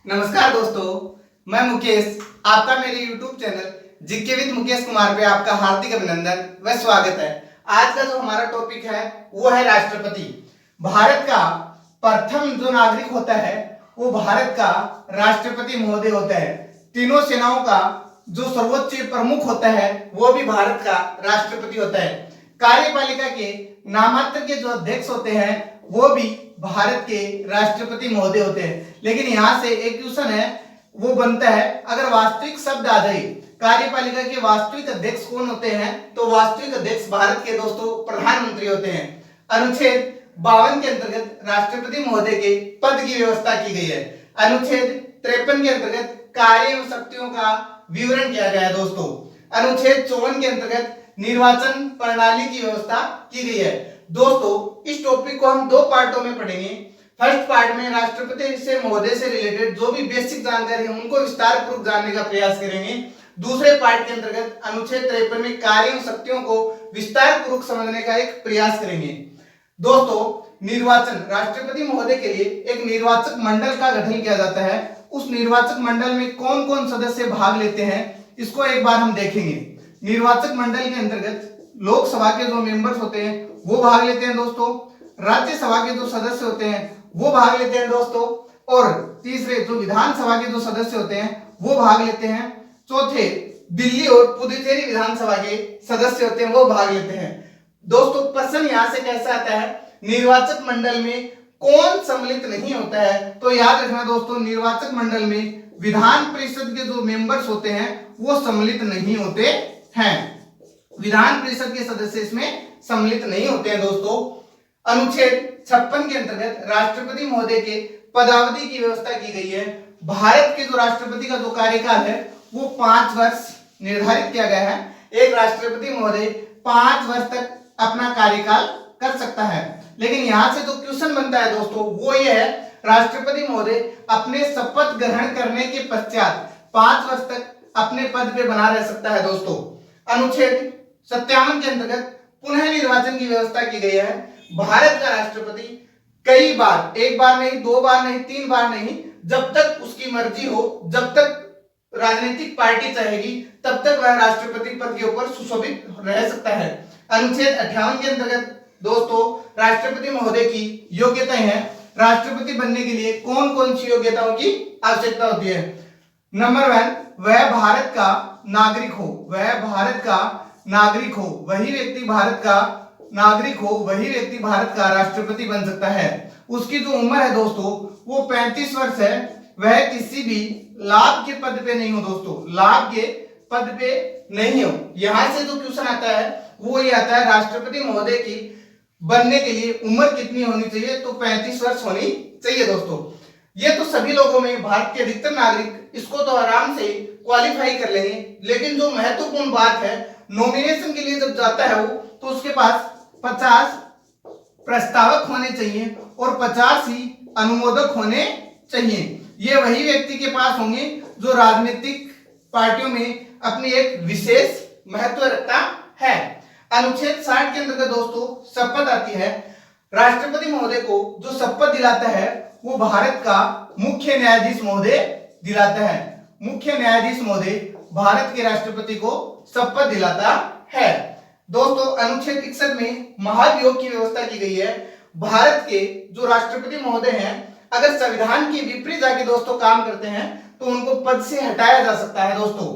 नमस्कार दोस्तों, मैं मुकेश। आपका मेरे YouTube channel GK with Mukesh Kumar पे आपका हार्दिक अभिनंदन व स्वागत है। आज का जो हमारा टॉपिक है वो है राष्ट्रपति। भारत का प्रथम जो नागरिक होता है वो भारत का राष्ट्रपति महोदय होता है। तीनों सेनाओं का जो सर्वोच्च प्रमुख होता है वो भी भारत का राष्ट्रपति होता है। कार्यपालिका के नामात्र के जो अध्यक्ष होते हैं वो भी भारत के राष्ट्रपति महोदय होते हैं। लेकिन यहाँ से एक क्वेश्चन है वो बनता है, अगर वास्तविक शब्द आ जाए कार्यपालिका के वास्तविक अध्यक्ष कौन होते हैं, तो वास्तविक अध्यक्ष भारत के दोस्तों प्रधानमंत्री होते हैं। अनुच्छेद 52 के अंतर्गत राष्ट्रपति महोदय के पद की व्यवस्था की गई है। अनुच्छेद 53 के अंतर्गत कार्य एवं शक्तियों का विवरण किया गया है दोस्तों। अनुच्छेद 54 के अंतर्गत निर्वाचन प्रणाली की व्यवस्था की गई है। दोस्तों इस टॉपिक को हम दो पार्टों में पढ़ेंगे। फर्स्ट पार्ट में राष्ट्रपति से महोदय से रिलेटेड जो भी बेसिक जानकारी है उनको विस्तार पूर्वक जानने का प्रयास करेंगे। दूसरे पार्ट के अंतर्गत अनुच्छेद 53 में कार्य एवं शक्तियों को विस्तार पूर्वक समझने का एक प्रयास करेंगे। दोस्तों निर्वाचन, राष्ट्रपति महोदय के लिए एक निर्वाचक मंडल का गठन किया जाता है। उस निर्वाचक मंडल में कौन कौन सदस्य भाग लेते हैं इसको एक बार हम देखेंगे। निर्वाचक मंडल के अंतर्गत लोकसभा के जो मेंबर्स होते हैं वो भाग लेते हैं दोस्तों, राज्यसभा के जो सदस्य होते हैं वो भाग लेते हैं दोस्तों, और तीसरे जो विधानसभा के जो सदस्य होते हैं वो भाग लेते हैं। चौथे दिल्ली और पुदुचेरी विधानसभा के सदस्य होते हैं वो भाग लेते हैं। दोस्तों प्रश्न यहाँ से कैसा आता है, निर्वाचक मंडल में कौन सम्मिलित नहीं होता है, तो याद रखना दोस्तों निर्वाचक मंडल में विधान परिषद के जो मेंबर्स होते हैं वो सम्मिलित नहीं होते हैं। विधान परिषद के सदस्य इसमें सम्मिलित नहीं होते हैं दोस्तों। अनुच्छेद 56 के अंतर्गत राष्ट्रपति महोदय के पदावधि की व्यवस्था की गई है। भारत के जो राष्ट्रपति का जो कार्यकाल है वो 5 वर्ष निर्धारित किया गया है। एक राष्ट्रपति महोदय 5 वर्ष तक अपना कार्यकाल कर सकता है। लेकिन यहाँ से जो क्वेश्चन बनता है दोस्तों वो ये है, राष्ट्रपति महोदय अपने शपथ ग्रहण करने के पश्चात 5 वर्ष तक अपने पद पे बना रह सकता है दोस्तों। अनुच्छेद 57 के अंतर्गत पुनः निर्वाचन की व्यवस्था की गई है। भारत का राष्ट्रपति कई बार, एक बार नहीं, 2 बार नहीं, 3 बार नहीं, जब तक उसकी मर्जी हो, जब तक राजनीतिक पार्टी चाहेगी तब तक वह राष्ट्रपति पद के ऊपर सुशोभित रह सकता है। अनुच्छेद 58 के अंतर्गत दोस्तों राष्ट्रपति महोदय की योग्यताएं हैं। राष्ट्रपति बनने के लिए कौन कौन सी योग्यताओं की आवश्यकता होती है। नंबर 1, वह भारत का नागरिक हो। वह भारत का नागरिक हो, वही व्यक्ति भारत का नागरिक हो, वही व्यक्ति भारत का राष्ट्रपति बन सकता है। उसकी जो उम्र है दोस्तों वो 35 वर्ष है। वह किसी भी लाभ के पद पे नहीं हो दोस्तों, लाभ के पद पे नहीं हो। यहां से जो क्वेश्चन आता है वो ये आता है, राष्ट्रपति महोदय की बनने के लिए उम्र कितनी होनी चाहिए, तो 35 वर्ष होनी चाहिए दोस्तों। ये तो सभी लोगों में, भारत के अधिकतर नागरिक इसको तो आराम से क्वालिफाई कर लेंगे। लेकिन जो महत्वपूर्ण बात है, नॉमिनेशन के लिए जब जाता है वो, तो उसके पास 50 प्रस्तावक होने चाहिए और 50 ही अनुमोदक होने चाहिए। ये वही व्यक्ति के पास होंगे जो राजनीतिक पार्टियों में अपनी एक विशेष महत्व रखता है। अनुच्छेद 60 के अंतर्गत दोस्तों शपथ आती है। राष्ट्रपति महोदय को जो शपथ दिलाता है वो भारत का मुख्य न्यायाधीश महोदय दिलाता है। मुख्य न्यायाधीश महोदय भारत के राष्ट्रपति को शपथ दिलाता है। दोस्तों अनुच्छेद 61 में महाभियोग की व्यवस्था की गई है। भारत के जो राष्ट्रपति महोदय हैं अगर संविधान के विपरीत जाके दोस्तों काम करते हैं तो उनको पद से हटाया जा सकता है दोस्तों।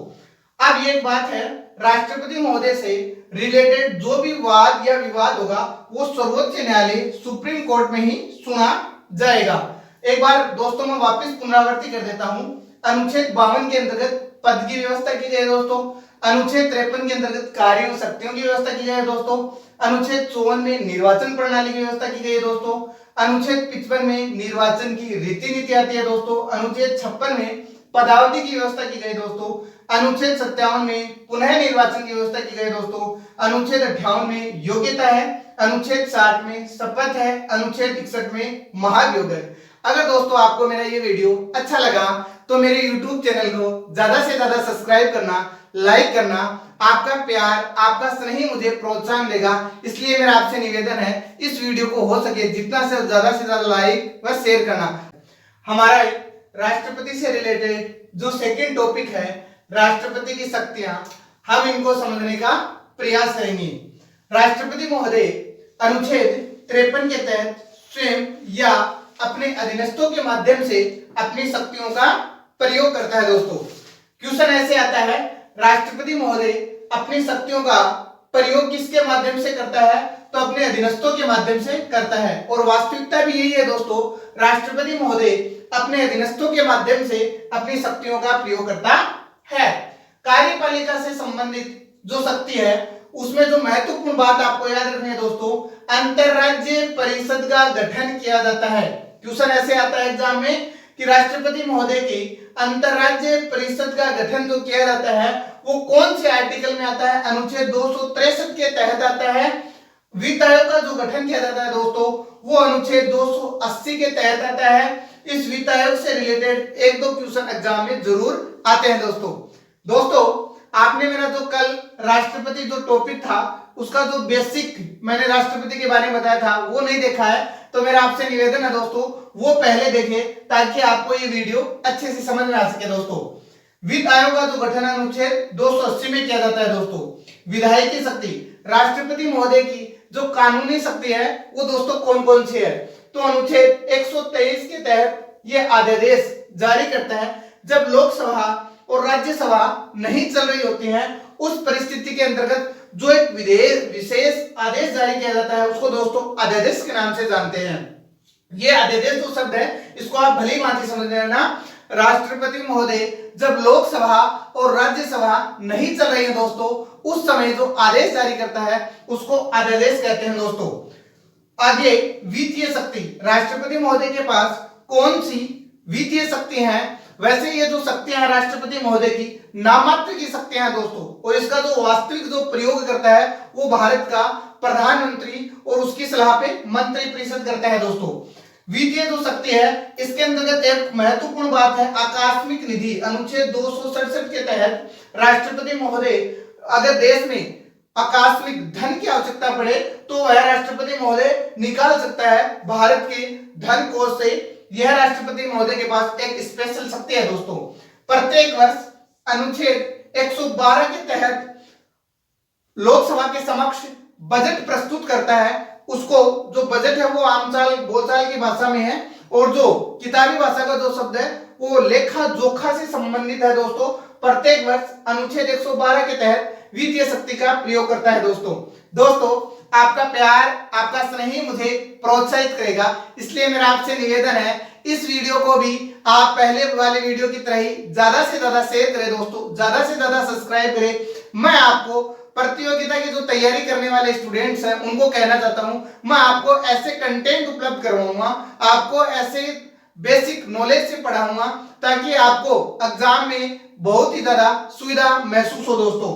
अब ये एक बात है, राष्ट्रपति महोदय से रिलेटेड जो भी वाद या विवाद होगा वो सर्वोच्च न्यायालय सुप्रीम कोर्ट में ही सुना जाएगा। एक बार दोस्तों मैं वापस पुनरावृत्ति कर देता हूं। अनुच्छेद 52 के अंतर्गत पद की व्यवस्था की गई है दोस्तों। अनुच्छेद 53 के अंतर्गत कार्य एवं शक्तियों की व्यवस्था की गई है दोस्तों। अनुच्छेद 54 में निर्वाचन प्रणाली की व्यवस्था की गई है दोस्तों। अनुच्छेद 55 में निर्वाचन की रीति नीति आती है दोस्तों। अनुच्छेद 56 में पदावधि की व्यवस्था की गई दोस्तों। अनुच्छेद 57 में पुनः निर्वाचन की व्यवस्था की गई दोस्तों। अनुच्छेद 58 में योग्यता है। अनुच्छेद 60 में शपथ है। अनुच्छेद 61 में महाभियोग है। अगर दोस्तों आपको मेरा ये वीडियो अच्छा लगा तो मेरे YouTube चैनल को ज्यादा से ज्यादा सब्सक्राइब करना, लाइक करना। आपका प्यार, आपका स्नेह मुझे प्रोत्साहन देगा। इसलिए मेरा आपसे निवेदन है इस वीडियो को हो सके जितना से ज्यादा लाइक व शेयर करना। हमारा राष्ट्रपति से रिलेटेड जो सेकंड टॉपिक है राष्ट्रपति की शक्तियां, हम इनको समझने का प्रयास करेंगे। राष्ट्रपति महोदय अनुच्छेद 53 के तहत स्वयं या अपने अधीनस्थों के माध्यम से अपनी शक्तियों का प्रयोग करता है। दोस्तों क्वेश्चन ऐसे आता है, राष्ट्रपति महोदय अपनी शक्तियों का प्रयोग किसके माध्यम से करता है? तो अपने अधीनस्थों के माध्यम से करता है। और वास्तविकता भी यही है दोस्तों, राष्ट्रपति महोदय अपने अधीनस्थों के माध्यम से अपनी शक्तियों का प्रयोग करता है। कार्यपालिका से संबंधित जो शक्ति है उसमें जो महत्वपूर्ण बात आपको याद रखनी है दोस्तों, अंतरराज्यीय परिषद का गठन किया जाता है। क्वेश्चन ऐसे आता है एग्जाम में कि राष्ट्रपति महोदय की अंतरराज्यीय परिषद का गठन जो किया जाता है वो कौन से आर्टिकल में आता है? अनुच्छेद 263 के तहत आता है। वित्त आयोग का जो गठन किया जाता है दोस्तों वो अनुच्छेद 280 के तहत आता है। इस वित्त आयोग से रिलेटेड एक दो क्वेश्चन एग्जाम में जरूर आते हैं दोस्तों आपने मेरा जो कल राष्ट्रपति जो टॉपिक था उसका जो बेसिक मैंने राष्ट्रपति के बारे में बताया था वो नहीं देखा है, तो मेरा आपसे निवेदन है दोस्तों वो पहले देखें ताकि आपको ये वीडियो अच्छे से समझ में आ सके। दोस्तों वित्त आयोग का जो गठन अनुच्छेद 280 में किया जाता है। दोस्तों विधायिकी शक्ति, राष्ट्रपति महोदय की जो कानूनी शक्ति है वो दोस्तों कौन कौन सी है? तो अनुच्छेद 123 के तहत ये आदेश जारी करता है जब लोकसभा और राज्यसभा नहीं चल रही होती हैं, उस परिस्थिति के अंतर्गत जो एक विशेष आदेश जारी किया जाता है उसको दोस्तों अध्यादेश के नाम से जानते हैं। ये अध्यादेश जो शब्द है इसको आप भली भांति समझ लेना। राष्ट्रपति महोदय जब लोकसभा और राज्यसभा नहीं चल रही है दोस्तों उस समय जो आदेश जारी करता है उसको अध्यादेश कहते हैं। दोस्तों आगे वित्तीय शक्ति, राष्ट्रपति महोदय के पास कौन सी वित्तीय शक्ति है? वैसे ये जो शक्तियां हैं राष्ट्रपति महोदय की नामात्र की शक्तियां हैं दोस्तों, और इसका जो वास्तविक जो प्रयोग करता है वो भारत का प्रधानमंत्री और उसकी सलाह पे मंत्रिपरिषद करता है। दोस्तों वित्तीय जो शक्ति है इसके अंतर्गत एक महत्वपूर्ण बात है आकस्मिक निधि। अनुच्छेद 267 के तहत राष्ट्रपति महोदय अगर देश में आकस्मिक धन की आवश्यकता पड़े तो वह राष्ट्रपति महोदय निकाल सकता है भारत के धन कोष से। यह राष्ट्रपति महोदय के पास एक स्पेशल शक्ति है। दोस्तों प्रत्येक वर्ष अनुच्छेद 112 के तहत लोकसभा के समक्ष बजट प्रस्तुत करता है। उसको जो बजट है वो आमचाल बोलचाल की भाषा में है और जो किताबी भाषा का जो शब्द है वो लेखा जोखा से संबंधित है। दोस्तों प्रत्येक वर्ष अनुच्छेद 112 के तहत वित्तीय शक्ति का प्रयोग करता है। दोस्तों आपका प्यार आपका स्नेह मुझे प्रोत्साहित करेगा, इसलिए मेरा आपसे निवेदन है इस वीडियो को भी आप पहले वाले वीडियो की तरह ही ज्यादा से ज्यादा शेयर करें। दोस्तों ज्यादा से ज्यादा सब्सक्राइब करें। मैं आपको प्रतियोगिता की जो तैयारी करने वाले स्टूडेंट्स हैं उनको कहना चाहता हूं, मैं आपको ऐसे कंटेंट उपलब्ध करवाऊंगा, आपको ऐसे बेसिक नॉलेज से पढ़ाऊंगा ताकि आपको एग्जाम में बहुत ही ज्यादा सुविधा महसूस हो। दोस्तों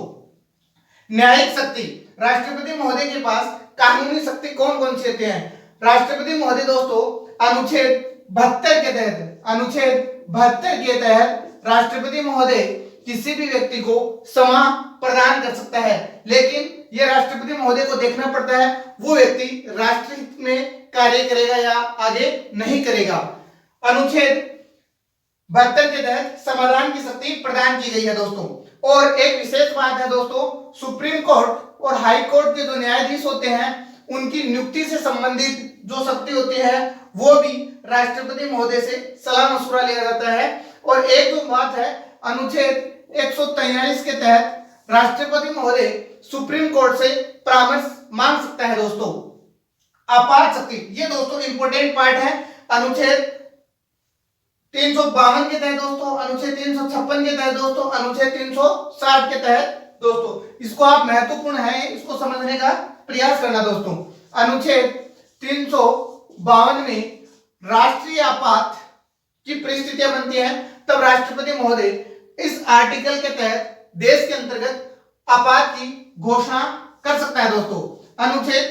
न्यायिक शक्ति, राष्ट्रपति महोदय के पास कानूनी शक्ति कौन कौन सी होती है? राष्ट्रपति महोदय दोस्तों अनुच्छेद 72 के तहत राष्ट्रपति महोदय किसी भी व्यक्ति को क्षमा प्रदान कर सकता है, लेकिन यह राष्ट्रपति महोदय को देखना पड़ता है वो व्यक्ति राष्ट्रहित में कार्य करेगा या आगे नहीं करेगा। अनुच्छेद 72 के तहत समाधान की शक्ति प्रदान की गई है। दोस्तों और एक विशेष बात है दोस्तों, सुप्रीम कोर्ट और हाई कोर्ट के जो न्यायाधीश होते हैं उनकी नियुक्ति से संबंधित जो शक्ति होती है वो भी राष्ट्रपति महोदय से सलाह मशुरा लिया जाता है। और एक जो बात है अनुच्छेद 143 के तहत राष्ट्रपति महोदय सुप्रीम कोर्ट से परामर्श मांग सकता है। दोस्तों आपात शक्ति, ये दोस्तों इंपॉर्टेंट पार्ट है। अनुच्छेद 352 के तहत दोस्तों, अनुच्छेद 356 के तहत दोस्तों, अनुच्छेद 360 के तहत दोस्तों, इसको आप महत्वपूर्ण है इसको समझने का प्रयास करना। दोस्तों अनुच्छेद 352 में राष्ट्रीय आपात की परिस्थितियां बनती हैं तब राष्ट्रपति महोदय इस आर्टिकल के तहत देश के अंतर्गत आपात की घोषणा कर सकता है। दोस्तों अनुच्छेद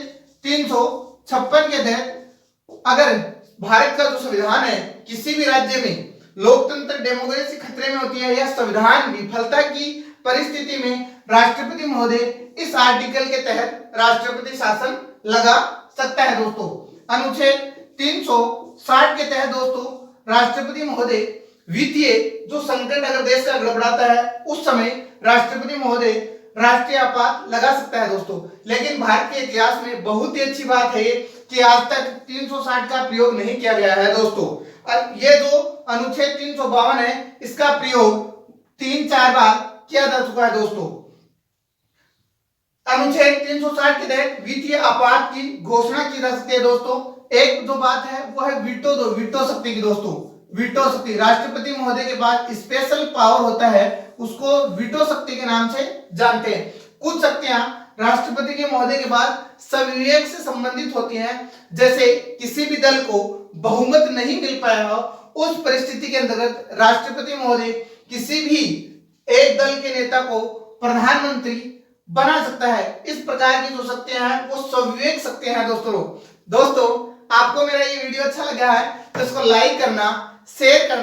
356 के तहत अगर भारत का जो संविधान है किसी भी राज्य में लोकतंत्र डेमोक्रेसी खतरे में होती है या संविधान विफलता की परिस्थिति में राष्ट्रपति महोदय इस आर्टिकल के तहत राष्ट्रपति शासन लगा सकता है। दोस्तों अनुच्छेद 360 के तहत दोस्तों राष्ट्रपति महोदय वित्तीय जो संकट अगर देश का गड़बड़ाता है उस समय राष्ट्रपति महोदय राष्ट्रीय आपात लगा सकता है दोस्तों। लेकिन भारत के इतिहास में बहुत ही अच्छी बात है कि आज तक 360 का प्रयोग नहीं किया गया है दोस्तों। और ये जो अनुच्छेद 352 है इसका प्रयोग 3-4 बार किया जा चुका है दोस्तों। अनुच्छेद 360 के तहत वित्तीय आपात की घोषणा की जा सकती है दोस्तों। एक जो बात है वो है वीटो शक्ति की दोस्तों। वीटो शक्ति, राष्ट्रपति महोदय के पास स्पेशल पावर होता है, उसको वीटो शक्ति के नाम से जानते हैं। कुछ शक्तियां राष्ट्रपति के महोदय के पास सविवेक से संबंधित होती हैं, जैसे किसी भी दल को बहुमत नहीं मिल पाया हो, उस परिस्थिति के अंतर्गत राष्ट्रपति महोदय किसी भी एक दल के नेता को प्रधानमंत्री बना सकता है। इस प्रकार की जो शक्तियां हैं वो सविवेक शक्तियां हैं दोस्तों। आपको मेरा ये वीडियो अच्छा लगा है तो इसको लाइक करना, शेयर करना।